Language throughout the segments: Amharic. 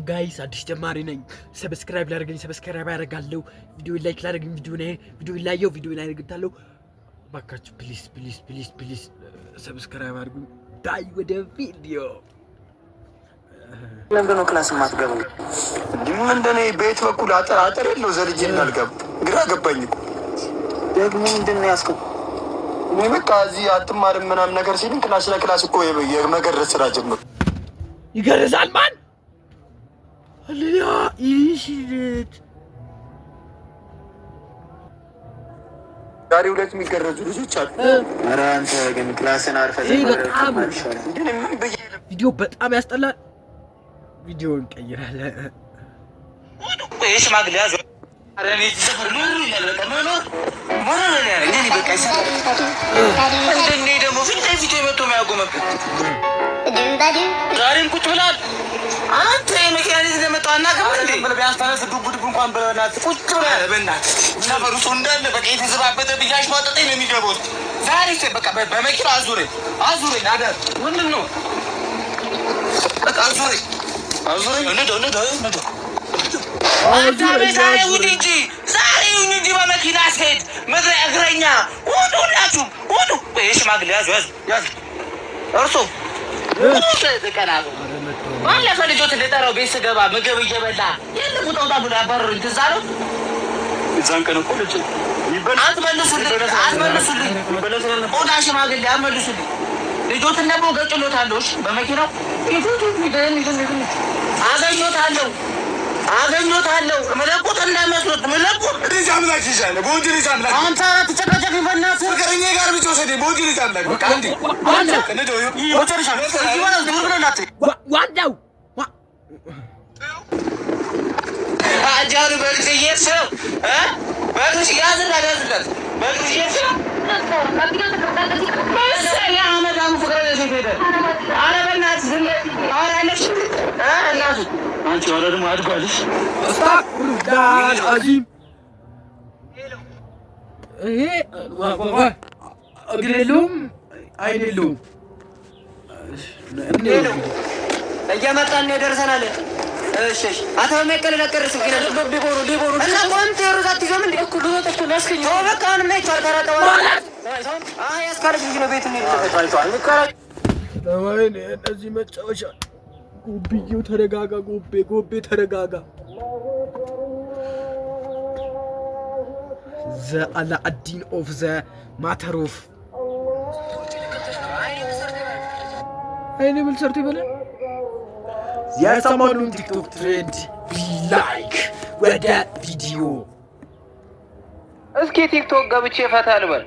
ጋይስ አዲስ ጀማሪ ነኝ። ሰብስክራይብ ላድርገኝ፣ ሰብስክራይብ ያደርጋለሁ። ቪዲዮ ላይክ ላድርገኝ፣ ቪዲዮ ላይ አድርጋለሁ። ባካችሁ ፕሊዝ ፕሊዝ ፕሊዝ ፕሊዝ ሰብስክራይብ አድርጉኝ። ዳይ ወደ ቪዲዮ ለምን ነው ክላስ ማትገቡ? ምንድን ነው ቤት በኩል አጠር የለው ዘልጄ እንዳልገባ ግራ ገባኝ። ደግሞ ምንድን ነው ያስከው? እኔ በቃ እዚህ አትማርም ምናምን ነገር ሲልኝ ክላስ ለክላስ እኮ የመገረዝ ስራ ጀምሩ። ይገርዛል ማን አለያ ይሽት ዛሬ ሁለት የሚገረዙ ልጆች አሉ። ኧረ አንተ ግን ክላስን አርፈህ ቪዲዮ በጣም ያስጠላል። ቪዲዮ እንቀይራለን። ሽማግሌ ያዙ ደግሞ ፊት ለፊት የመቶ የሚያጎመብት ዛሬም ቁጭ ብላል። አንተ የመኪናኒት ለመጣ ቢያንስ ዱብ እንኳን በናት ቁጭ ብላል። በናት ሰፈሩሱ እንዳለ በቃ የተዘባበተ ብያሽ ማጠጠኝ ነው የሚገቡት። ዛሬ በቃ በመኪና አዙረኝ አዳር ምንድን ነው በቃ አዙረኝ ዛሬ ውድ እንጂ በመኪና ስሄድ ምድረ እግረኛ ውጡ፣ ሁላችሁም ውጡ። ሽማግሌ ያዙ እርሶ ተቀናሉ። ባለፈ ልጆት ልጠራው ቤት ስገባ ምግብ እየበላ የለም ውጣ ብሎ ያባረሩኝ ትዝ አለው። እዛን ቀን እኮ ልጅ አትመልሱልኝ ኦዳ ሽማግሌ አትመልሱልኝ። ልጆትን ደግሞ ገጭሎታለሁ በመኪናው አገኞታለሁ መለቁት እንዳይመስሉት መለቁት ልጅ አምላክ ይሻለ ቦንጂ ልጅ አምላክ አንተ ተጨቀጨቅ በእናትህ ፍቅረኛ ጋር ብቻ ወሰደ ቦንጂ ልጅ አምላክ በቃ አንዴ ዋንዳው አጃሩ በልጅየት ሰው በልጅ ያዝላት በልጅየት ሰው መሰለ አመዳሙ ፍቅረኛ ሄደ። ኧረ በእናትህ ዝም አወራለሽ እናቱ አንቺ ወደ ደግሞ አድጓልሽ አስታኩሩላህ አዚም ይሄ እግሬሉም አይደሉም እየመጣን ነው ደርሰናል። እሺ አታ መቀለ ለቀርስ ግን ዲቦሩ እና ቆንቴ ሩዛት ይዘም እንደ እኩል ነው ተኩል ያስከኝ ነው በቃ አሁን ላይ ተራራጣው አይ ያስካለሽ ልጅ ነው ቤት ነው ታይቷል ይከራ ወይኔ እነዚህ መጫወቻ ጎብዬው ተረጋጋ ጎቤ ተረጋጋ ዘ አላአዲን ኦፍ ዘ ማተር ኦፍ አይኔ ምን ሰርቶ ይበላል የሰሞኑን ቲክቶክ ትሬንድ ላይክ ወደ ቪዲዮ እስኪ ቲክቶክ ገብቼ ፈታ ልበል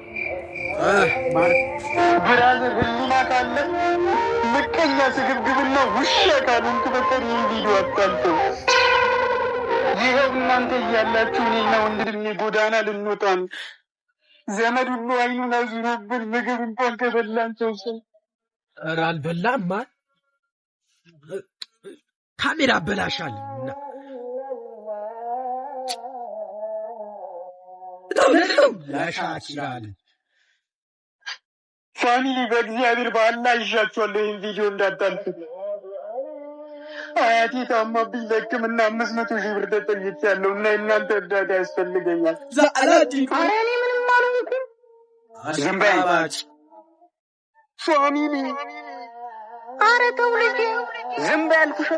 ብራዘር ህሊና ካለ ምቀኛ ስግብግብና ውሻ ካሉን ተፈጠር ቪዲዮ አጣልተው ይሄው እናንተ እያላችሁ እኔና ወንድሜ ጎዳና ልንወጣን ዘመድ ሁሉ አይኑን አዙሮብን ምግብ እንኳን ከበላን ሰው ኧረ አልበላም ማን ካሜራ አበላሻል ያሻችላል ፋሚሊ በእግዚአብሔር በአላህ ይሻችኋለሁ። ይህን ቪዲዮ እንዳታልፉት። አያቴ ታማብኝ ለሕክምና 500,000 ብር ተጠይቄያለሁ እና የእናንተ እርዳታ ያስፈልገኛል። ኧረ እኔ ምንም አልሆንኩም። ዝም በይ ፋሚሊ። ኧረ ተው ልጄ ዝም በይ አልኩሽ።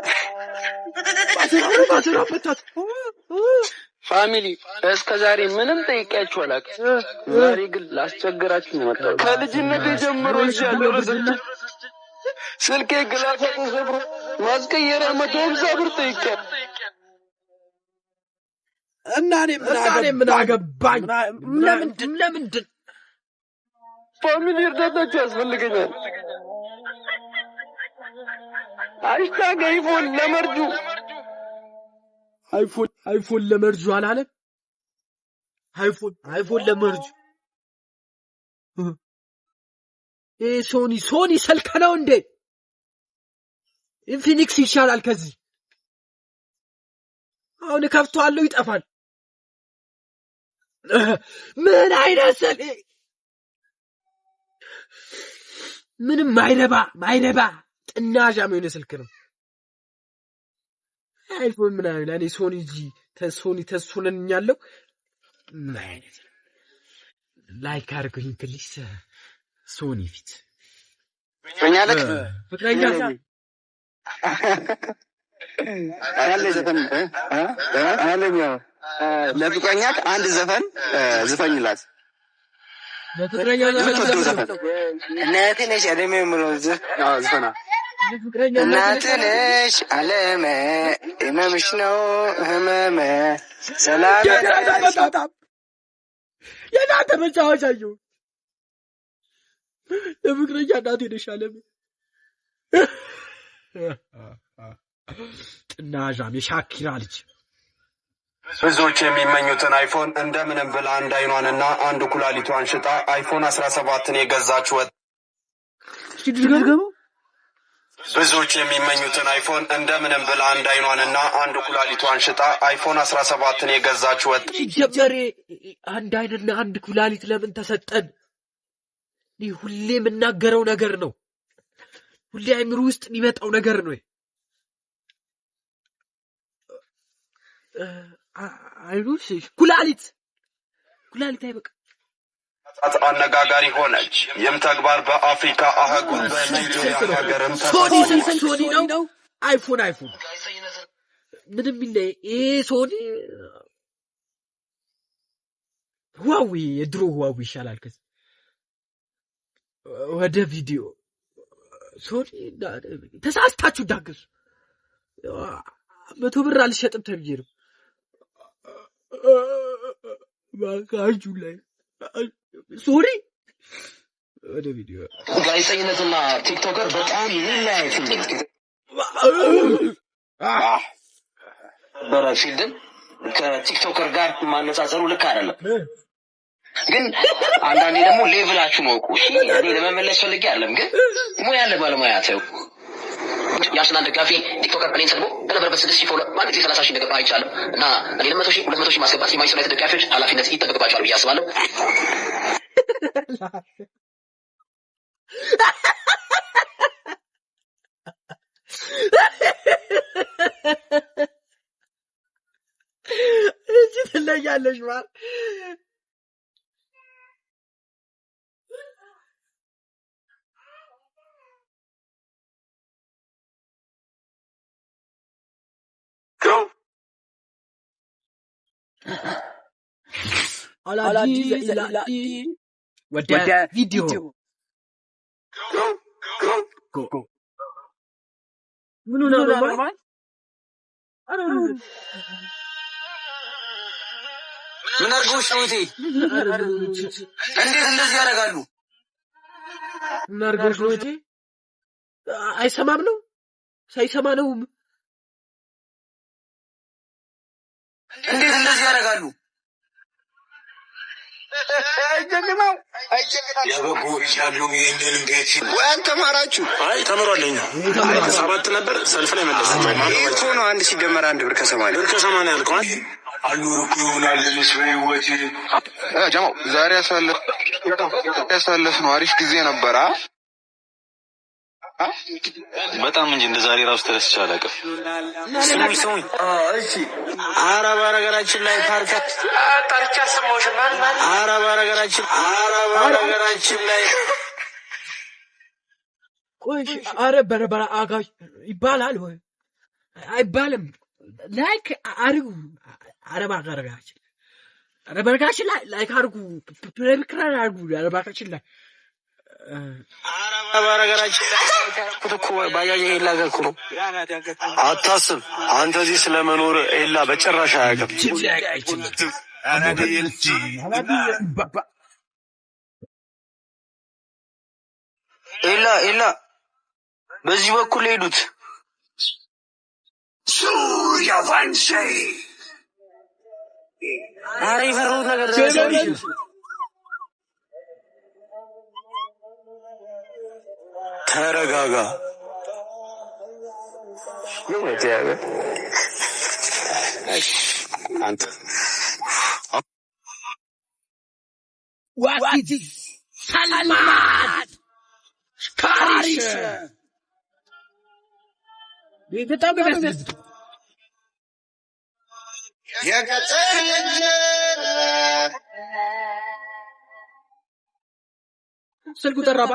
ፋሚሊ እስከ ዛሬ ምንም ጠይቄያችሁ አላውቅም። ዛሬ ግን ላስቸግራችሁ ነው የመጣሁት። ከልጅነት ጀምሮ ያለው ስልኬ ግላፋ ተሰብሮ ማስቀየሪያ 150 ብር ጠይቄያለሁ እና እኔ ምን አገባኝ? ለምንድን ፋሚሊ እርዳታችሁ ያስፈልገኛል። ሃሽታግ አይፎን ለመርጁ አላለም። አይፎን ለመርጁ ይሄ ሶኒ ስልክ ነው እንዴ? ኢንፊኒክስ ይሻላል ከዚህ። አሁን ከፍቷለሁ ይጠፋል። ምን አይነት ስልክ ምንም ማይረባ ጥናዣ የሆነ ስልክ ነው። አይፎን ምናምን እኔ ሶኒ ተሶነኛለሁ። ምን አይነት ላይክ አድርጉኝ ፕሊስ። ሶኒ ፊት ፍቅረኛ ያለ ዘፈን ለፍቅረኛ አንድ ዘፈን ዝፈኝላት። ለፍቅረኛ ዘፈን እናቴ ነሽ አለሜ ምለው ዘፈና እናቴ ነሽ አለሜ ህመምሽ ነው ህመሜ ሰላም የናንተ መጫወቻችሁ ለፍቅረኛ እናቴ ነሽ አለሜ ጥናዣም የሻኪራ ልጅ ብዙዎች የሚመኙትን አይፎን እንደምንም ብላ አንድ አይኗንና አንድ ኩላሊቷን ሽጣ አይፎን 17ን የገዛች ብዙዎች የሚመኙትን አይፎን እንደምንም ብላ አንድ አይኗንና አንድ ኩላሊቷን ሽጣ አይፎን 17ን የገዛች ሲጀመር አንድ አይንና አንድ ኩላሊት ለምን ተሰጠን? ይህ ሁሌ የምናገረው ነገር ነው። ሁሌ አይምሮ ውስጥ የሚመጣው ነገር ነው። አይሩስ ኩላሊት አይበቃ አነጋጋሪ ሆነች። ይህም ተግባር በአፍሪካ አህጉር በናይጄሪያ ሀገርም ሶኒ ነው። አይፎን ምንም ይለ ይሄ ሶኒ ዋዊ የድሮ ዋዊ ይሻላል። ከዚህ ወደ ቪዲዮ ሶኒ ተሳስታችሁ ዳገሱ። 100 ብር አልሸጥም ተብዬ ነው። ባካችሁ ላይ ሶሪ ወደ ቪዲዮ ጋዜጠኝነትና ቲክቶከር በጣም ይለያያሉ። በራፊልድን ከቲክቶከር ጋር ማነጻጸሩ ልክ አይደለም። ግን አንዳንዴ ደግሞ ሌቭላችሁ ነው እኮ እኔ ለመመለስ ፈልጌ አይደለም። ግን ሙያ ያለ ባለሙያ ተው ያስናን ደጋፊ ቲክቶከር እኔን ሰልቦ በነበረበት 6 ሺህ ፎሎ ማለት 30 ሺህ እንደገባ አይቻልም። እና እኔ 100 ሺህ 200 ሺህ ማስገባት የማይሰራ ደጋፊዎች ኃላፊነት ይጠበቅባቸዋል ብዬ አስባለሁ። እቺ ትለያለሽ ማለት አላዲስ ወደ ቪዲዮ ምን ነው ማለት ምን አርጎሽ ነው እቴ? እንዴት እንደዚህ ያደርጋሉ? ምን አርጎሽ ነው እቴ? አይሰማም ነው ሳይሰማ ነው። እንዴት እንደዚህ ያደርጋሉ? አይጀግናው ያበቁ ይቻሉ ይሄንን እንዴት ወን ተማራችሁ? አይ ተመሯለኝ። 7 ነበር ሰልፍ ላይ መለሰ። እኮ ነው 1 ሲደመር 1 ብር ከ80 ያልከዋል አሉሩኩ ይሆናል ለስወይወቲ ጀማው ዛሬ ያሳለፍ ነው። አሪፍ ጊዜ ነበር። በጣም እንጂ እንደ ዛሬ ራሱ ተረስቼ አላውቅም። ስሙኝ እሺ አረብ ሀገራችን ላይ ታርቻ ሰሞሽ አረብ ሀገራችን ላይ ቆይ አረብ በረበራ አጋሽ ይባላል ወይ አይባልም? ላይክ አርጉ አረብ ሀገራችን ላይ ላይክ አርጉ ፕሬሚክራን አርጉ አረብ ሀገራችን ላይ አረብ ሀገራችን ላይ እኮ ባያየ ኤላ ጋር እኮ ነው። አታስብ አንተ እዚህ ስለመኖር ኤላ በጭራሽ አያውቅም። ኤላ በዚህ በኩል ሄዱት ሱሪያ ቫንሴ አሬ ፈሩት ነገር ደረሰ። ተረጋጋ አንተ ዋት ሰልማን ካሪሽ በጣም ያስደስታል። ስልኩ ጠራባ።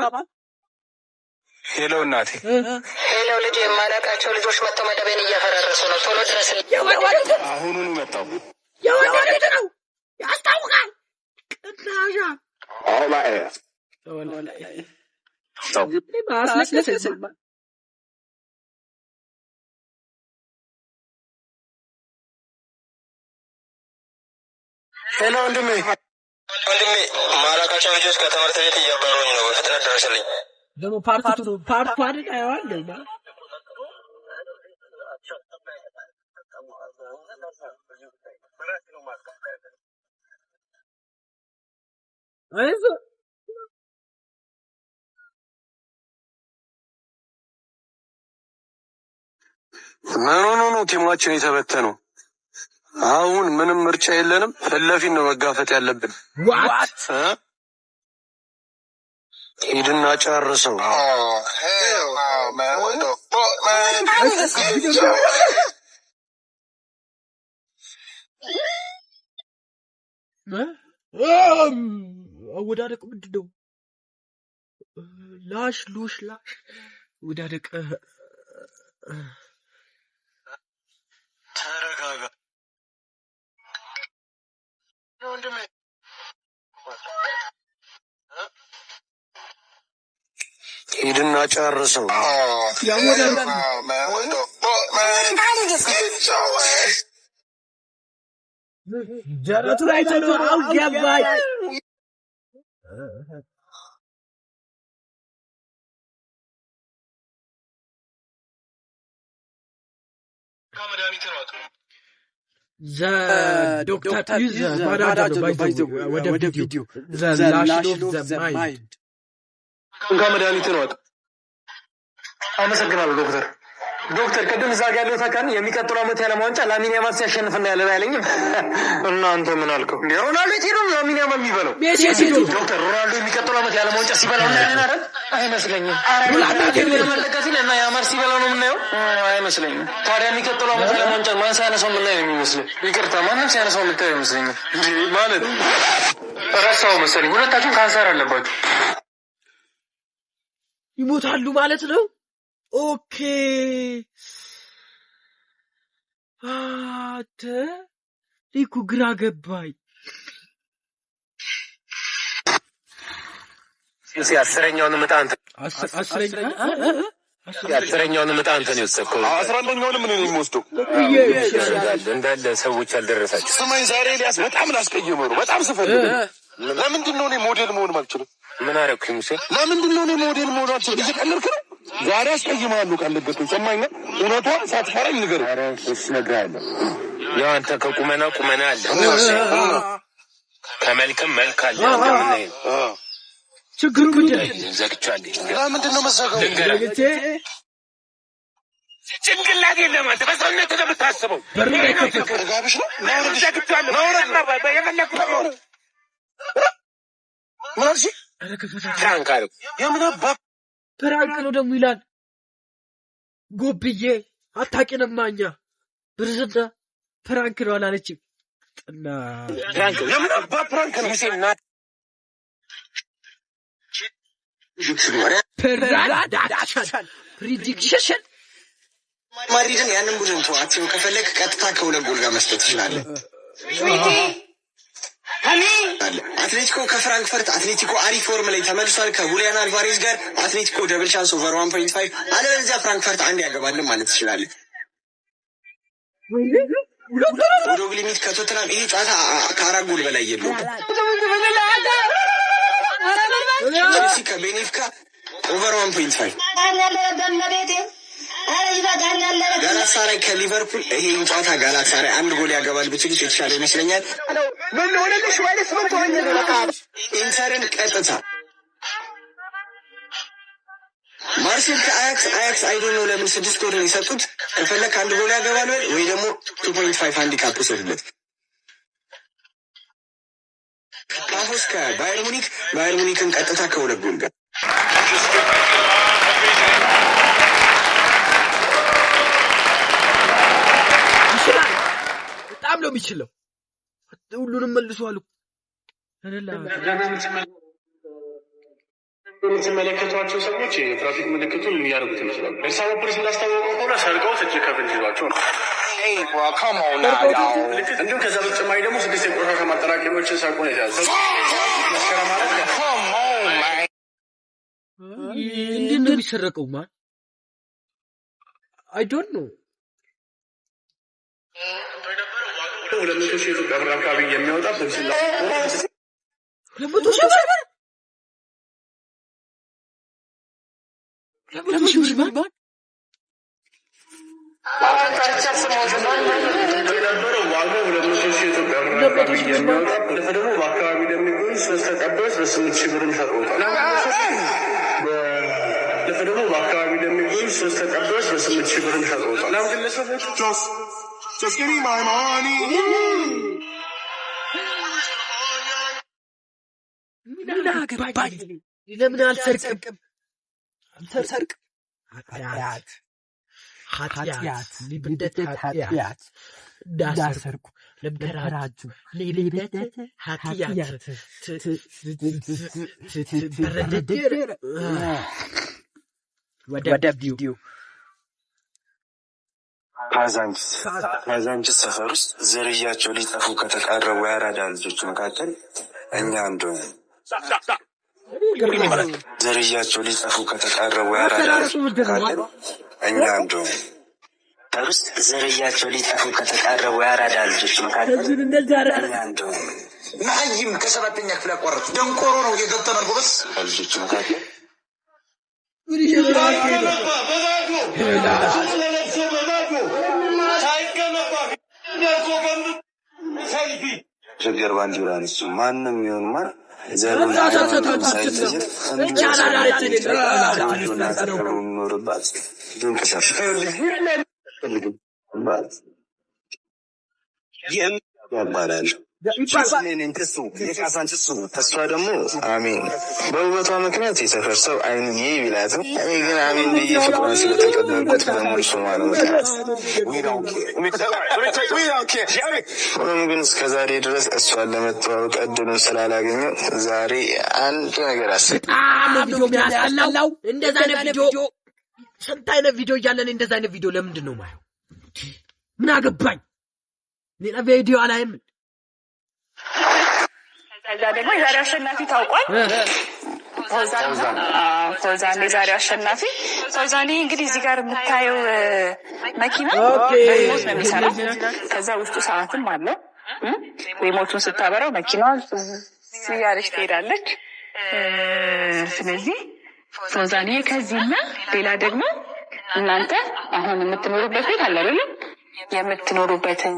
ሄሎ እናቴ። ሄሎ ልጅ፣ የማላውቃቸው ልጆች መጥተው መደቤን እያፈራረሱ ነው። ቶሎ ድረስ። አሁኑኑ መጣሁ። የወደድ ነው ያስታውቃል። ቅናሻ ሄሎ ወንድሜ፣ ማላውቃቸው ልጆች ከትምህርት ቤት እያባረሩኝ ነው። በፍጥነት ድረስልኝ። ደግሞ ፓርት አይደል አይዋል አይዞ ምን ሆኖ ነው ቲማችን የተበተነው? አሁን ምንም ምርጫ የለንም። ፊት ለፊት ነው መጋፈጥ ያለብን። ዋት ሂድና ጨርሰው። አወዳደቅ ምንድን ነው? ላሽ ወዳደቅ። ተረጋጋ ወንድሜ። ሂድና ጨርሰው። ጀረቱ ላይ ተሎ አውገባይ ዶክተር ዩዝ ባዳጆ ወደ ቪዲዮ ላሽ ኦፍ ዘ ማይንድ እንካ መድኃኒት ነው። አመሰግናለሁ ዶክተር። ቅድም እዛ ጋር ያለው ተካን የሚቀጥለው ዓመት ያለ ዋንጫ ላሚን ያማል ሲያሸንፍና ያለ አይለኝም። እናንተ ምን አልከው? ሮናልዶ የት ነው ላሚን ያማል የሚበለው? ዶክተር ሮናልዶ የሚቀጥለው ዓመት ያለ ዋንጫ ሲበላው እናያለን አይደል? አይመስለኝም። ሮናልዶ ያመለከተኝ እና ያማል ሲበላው ነው የምናየው? አይመስለኝም። ታዲያ የሚቀጥለው ዓመት ያለ ዋንጫ ማን ሲያነሳው የምናየው ነው የሚመስለው? ይቅርታ፣ ማንም ሲያነሳው የምታየው አይመስለኝም። ማለት ረሳው መሰለኝ። ሁለታችሁም ካንሰር አለባችሁ። ይሞታሉ ማለት ነው። ኦኬ አተ ሊኩ ግራ ገባኝ። አስረኛውን ምጣ አንተ ነው የወሰድከው። 11ኛውን ምን ነው የሚወስደው? እንዳለ ሰዎች አልደረሳችሁ። ስማኝ፣ ዛሬ ኤልያስ በጣም ላስቀየመው ነው። በጣም ስፈልግ ለምንድን ነው እኔ ሞዴል መሆን አልችልም? ምን አደረኩ ሙሴ? ለምንድን ነው እኔ ሞዴል መሆን አልችልም? እየቀለድክ ነው። ዛሬ አስቀይምሃለሁ። ካልነገርኩኝ ሰማኝ። እውነቷን ሳትፈራኝ ንገረኝ። ኧረ እሺ እነግርሃለሁ። ያው አንተ ከቁመና አለ፣ ከመልክም መልክ አለ። እንደምን ነው ችግሩ? ጉዳይ ዘግቻለሁ። ለምንድን ነው መዘጋው? ዘግቼ ጭንቅላት የለም። አንተ በሰውነት ነው የምታስበው። በሩን አይከፈት ጋብሽ ነው ዘግቻለሁ። ነው ማርሲ ፍራንክ አለው። የምን አባ ፍራንክ ነው ደግሞ ይላል። ጎብዬ አታውቂንም እኛ ብርዝና ፍራንክ ነው አላለችም። ጥና ፍራንክ የምን አባ ፍራንክ ነው ሙሴና ፕሪዲክሽን ማድሪድን ያንን ቡድን ተዋቸው። ከፈለክ ቀጥታ ከሁለት ጎል ጋር መስጠት ትችላለህ። አትሌቲኮ ከፍራንክፈርት አትሌቲኮ አሪፍ ፎርም ላይ ተመልሷል። ከሁሊያን አልቫሬዝ ጋር አትሌቲኮ ደብል ቻንስ ኦቨር 1.5 አለበለዚያ ፍራንክፈርት አንድ ያገባልን ማለት ትችላለህ። ኦዶግ ሊሚት ከቶትናም ይሄ ጨዋታ ከአራት ጎል በላይ የለውም። ቼልሲ ከቤኔፊካ ኦቨር 1.5 ጋላታሳራይ ከሊቨርፑል ይሄ ጨዋታ ጋላታሳራይ አንድ ጎል ያገባል ብችል የተሻለ ይመስለኛል። ኢንተርን ቀጥታ ማርሴል ከአያክስ አይዶ ነው። ለምን 6 ጎል ነው የሰጡት? ከፈለክ አንድ ጎል ያገባል ወይ ደግሞ 2.5 ሃንዲካፕ ወሰዱለት። ፓፎስ ከባየር ሙኒክን ቀጥታ ከሁለት ጎል ጋር ነው የሚችለው? ሁሉንም መልሷል እኮ የምትመለከቷቸው ሰዎች የትራፊክ ምልክቱን እያደረጉት ይመስላሉ። አዲስ አበባ ፖሊስ እንዳስታወቀው ከሆነ ሰርቀውት እጅ ከፍንጅ ይዟቸው ነው። እንዲሁም ከዛ በተጨማሪ ደግሞ 6 የቆሻሻ ማጠራቀሚያዎችን ሰርቆ ነው የተያዘው። እንዴት ነው የሚሰረቀው? ማን አይ ዶንት ኖ 200 ሺህ ኢትዮጵያ ብር አካባቢ የሚያወጣ በስላ 200 ሺህ ብር 200 ሺህ ብር ማን የነበረው ዋጋው 200 ሺህ ኢትዮጵያ ብር አካባቢ የሚያወጣ ደግሞ በአካባቢ ለሚገኙ 3 ተቀባዮች በ8 ሺህ ብር ሸጠውታል። ደግሞ በአካባቢ ለሚገኙ 3 ተቀባዮች በ8 ሺህ ብር ሸጠውታል። ግለሰቦች Just give me my money. ምን አገባኝ? ለምን አልሰርቅም? ሰርቅ ኃጢአት ልብደት ኃጢአት ዳሰርኩ ለምከራችሁ ልብደት ኃጢአት በረደደር ወደ ቪዲዮ ካዛንቺስ ሰፈር ውስጥ ዝርያቸው ሊጠፉ ከተቃረቡ የአራዳ ልጆች መካከል እኛ አንዱ ነን። ዝርያቸው ሊጠፉ ከተቃረቡ የአራዳ ልጆች መካከል እኛ አንዱ ነን። ውስጥ ዝርያቸው ሊጠፉ ከተቃረቡ የአራዳ ልጆች መካከል እኛ አንዱ ነን። መሀይም ከ7ኛ ክፍል ያቋረጡ ደንቆሮ ነው የገጠመን ጎበዝ ልጆች መካከል ሸገር ባንዲራ ነች። ማንም ይሁን ማን ዘሩን የሚኖርባት ድንቅ ሰፈር ይባላል። ተስፋ ደግሞ አሜን። በውበቷ ምክንያት የሰፈር ሰው አይን ቢላትም እኔ ግን አሜን ብዬ ፍቅሯን ስለተቀበልኩት በሙሉ ስሟ ነው መጥራት። ሆኖም ግን እስከዛሬ ድረስ እሷን ለመተዋወቅ እድሉን ስላላገኘው ዛሬ አንድ ነገር ያስጠላው እንደዛ አይነት ቪዲዮ ስንት አይነት ቪዲዮ እያለን እንደዛ አይነት ቪዲዮ ለምንድን ነው ማየው? ምን አገባኝ? ሌላ ቪዲዮ አላይም። ከዛ ደግሞ የዛሬ አሸናፊ ታውቋል። ፎዛኔ የዛሬው አሸናፊ ፎዛኔ እንግዲህ እዚህ ጋር የምታየው መኪና ሪሞት ነው የሚሰራው። ከዛ ውስጡ ሰዓትም አለው። ሪሞቱን ስታበራው መኪናዋ እያለች ትሄዳለች። ስለዚህ ፎዛኔ ከዚህና ሌላ ደግሞ እናንተ አሁን የምትኖሩበት ቤት አለ አይደለም? የምትኖሩበትን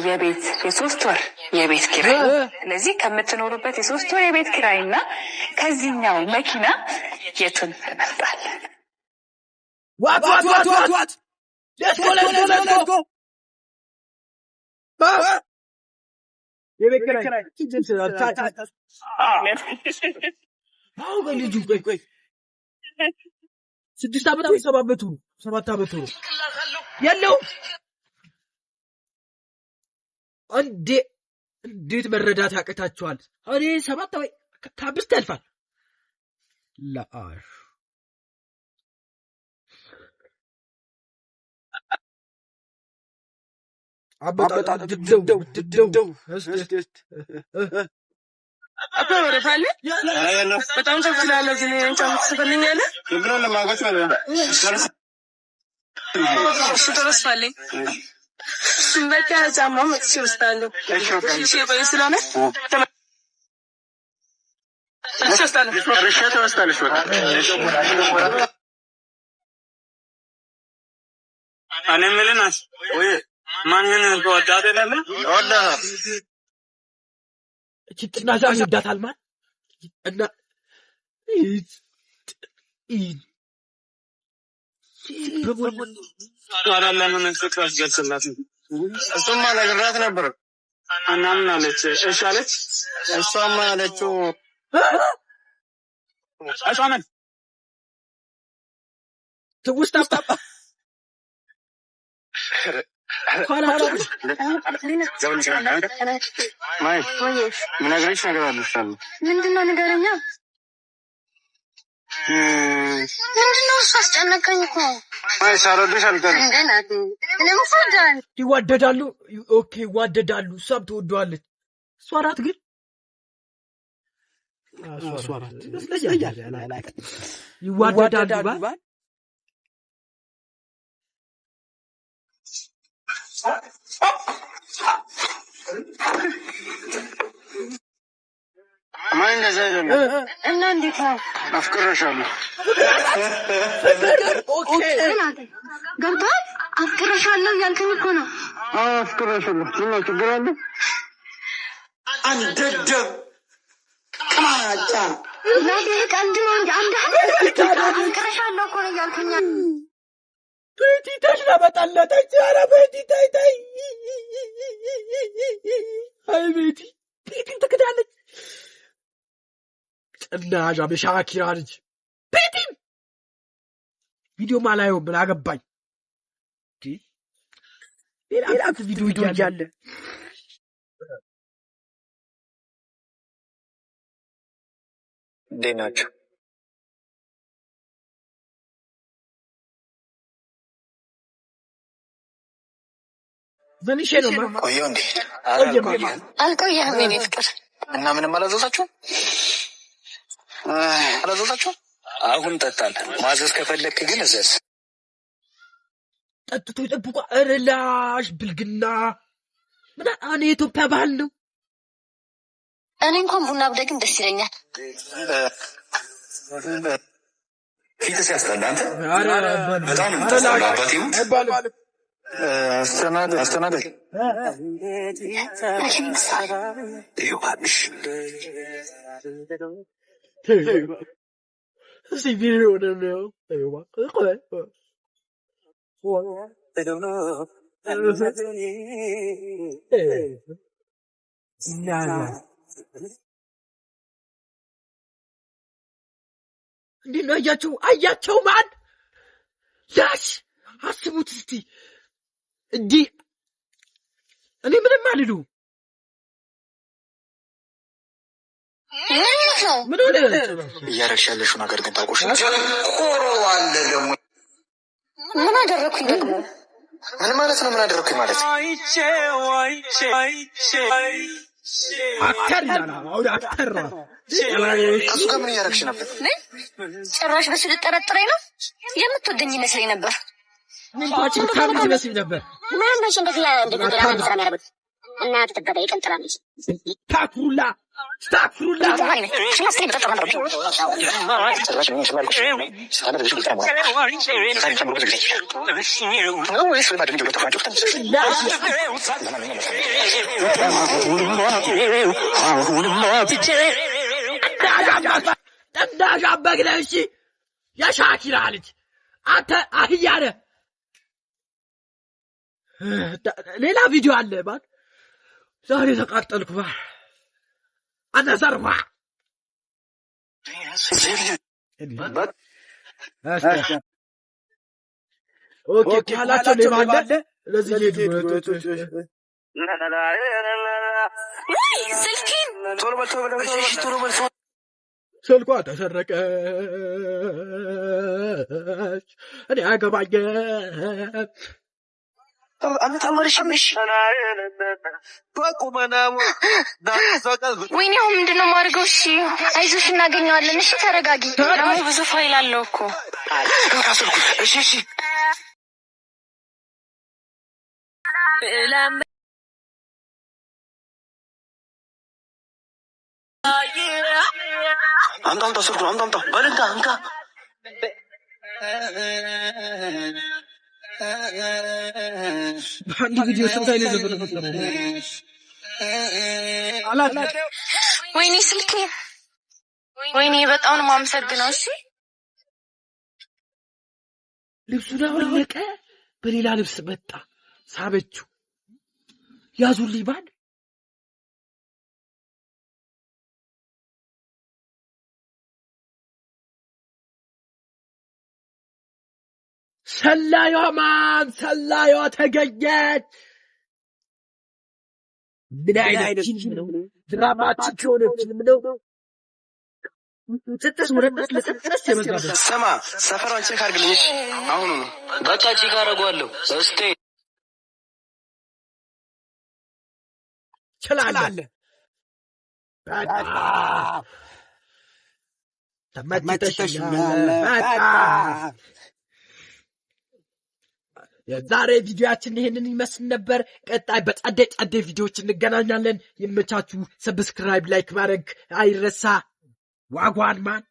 የቤት የ3 ወር የቤት ኪራይ። ስለዚህ ከምትኖሩበት የ3 ወር የቤት ኪራይና ከዚህኛው መኪና የቱን እንመርጣለን? ዋት ሌትስ ጎ የቤት ኪራይ ልጁ ቆይ 6 ዓመት ወይ 7 ዓመት ነው የለውም። እንዴት መረዳት ያቅታችኋል? እኔ 7 ወይ ከ5 ያልፋል። ለአሽ አበጣ ድብደው አባወራታለ በጣም ተፈላለ ግን እንቻም ተፈልኛለ ብሎ ለማጎች ማለት ነው። እሱ ተረስፋለኝ በቃ ጫማው መጥቼ ወስዳለሁ። እሺ ቆይ ስለሆነ ተወስዳለሽ በቃ እኔ የምልህ ወይ ማንን ተወዳደ አይደለ? ወዳ ጭጥናዛ ይወዳታል ማን እና ለምን ፍቅር አስገጽላት? እሱማ ነግራት ነበር እና ምን አለች? እሺ አለች። እሷማ አለችው አሻመን ትውስታ ምነግርሽ ነገር አለሻለሁ። ምንድነው? ንገረኛ። ምንድነው? እሱ አስጨነቀኝ እኮ። ሳልወድሽ አልቀርም። ይዋደዳሉ። ኦኬ ይዋደዳሉ። እሷም ትወደዋለች። እሷ ናት ግን ይዋደዳሉ ባል ማን እንደዛ አይደለም እና እንዴት ነው? አፍቅረሻለሁ። ኦኬ ገብቶሃል? አፍቅረሻለሁ እያልከኝ እኮ ነው። አፍቅረሻለሁ። ምን ችግር አለ? አንደደብ ቅማጫ ለዚህ ቀልድ ነው እንጂ አንድ አፍቅረሻለሁ እኮ ነው እያልከኝ። ቤቲ ተሽለበጠለጠች። ኧረ ቤቲ ተይ ተይ። አይ ቤቲ ቤቲን ትክዳለች። ጭናሻ በሻኪራ ልጅ ቤቲን ቪዲዮ ማላየው ምን አገባኝ። ሌላ ቪዲዮ እያለ እንዴት ናችሁ? ዘንሼ ነው ቆየሁ እንዴ? አልቆየህም የኔ ፍቅር። እና ምንም አላዘዛችሁም? አሁን ጠጣለን። ማዘዝ ከፈለክ ግን እዘዝ። ጠጥቶ ይጠብቋ። እርላሽ ብልግና ምናምን የኢትዮጵያ ባህል ነው። እኔ እንኳን ቡና ብደግም ደስ ይለኛል። ፊት ሲያስጠላ አንተ በጣም አስተናገድ እዚህ ቪዲዮ ነው። እንዴት ነው? አያቸው ማን ያሽ አስቡት እስቲ እንዲህ እኔ ምንም አልሉ። ምን ሆነ? እያረግሽ ያለሽው ነገር ግን ታውቆሽ ቆሮ አለ ደግሞ። ምን አደረኩኝ ደግሞ? ምን ማለት ነው? ምን አደረኩኝ ማለት ነው? አክተር አክተር ከሱ ጋር ምን እያረግሽ ነበር? ጭራሽ በሱ ልጠረጥረኝ ነው? የምትወደኝ ይመስለኝ ነበር። ምን ታችን ታምት ይመስል ነበር። ምን ነው እንደዚህ እንደገና ሰራ ያረበት እና ተተበደ ይቀንጥራለች። ታኩሩላ ጠንዳሻ በግነህ እሺ፣ የሻኪራ ልጅ አንተ አህያ ነህ። ሌላ ቪዲዮ አለ ባል ዛሬ ተቃጠልኩ ባል አነሰርፋ ኦኬ ካላቸው ሌባ አለ። ለዚህ ሄዱ ስልኬን ስልኳ ተሰረቀች። እኔ አገባኝም። ወይኔ አሁን ምንድን ነው የማደርገው? እሺ አይዞሽ እናገኘዋለን። እሺ ተረጋጊ። ደግሞ ብዙ ፋይል አለው እኮ። እሺ አምጣ ስልኩን አምጣ በልንካ እንካ በአንድ ቪዲዮ ስንት አይነት ዘፈን ተፈጠረ? ወይኔ ስልኬ፣ ወይኔ በጣም ነው የማመሰግነው። እሺ ልብሱን አወለቀ፣ በሌላ ልብስ መጣ፣ ሳበችው። ያዙልኝ ባል ሰላዩዋ ተገኘች። ምን አይነት ፊልም ነው? ድራማቲክ የሆነ ፊልም ነው። ስማ ሰፈሯን ቼክ አድርግልኝ አሁኑ ነው። በቃ ቼክ አደርገዋለሁ። እስቲ ችላለህ። ተመችተሽኛል። የዛሬ ቪዲዮአችን ይሄንን ይመስል ነበር። ቀጣይ በጸዴ ቪዲዮዎች እንገናኛለን። ይመቻችሁ። ሰብስክራይብ ላይክ ማድረግ አይረሳ። ዋጓን ማን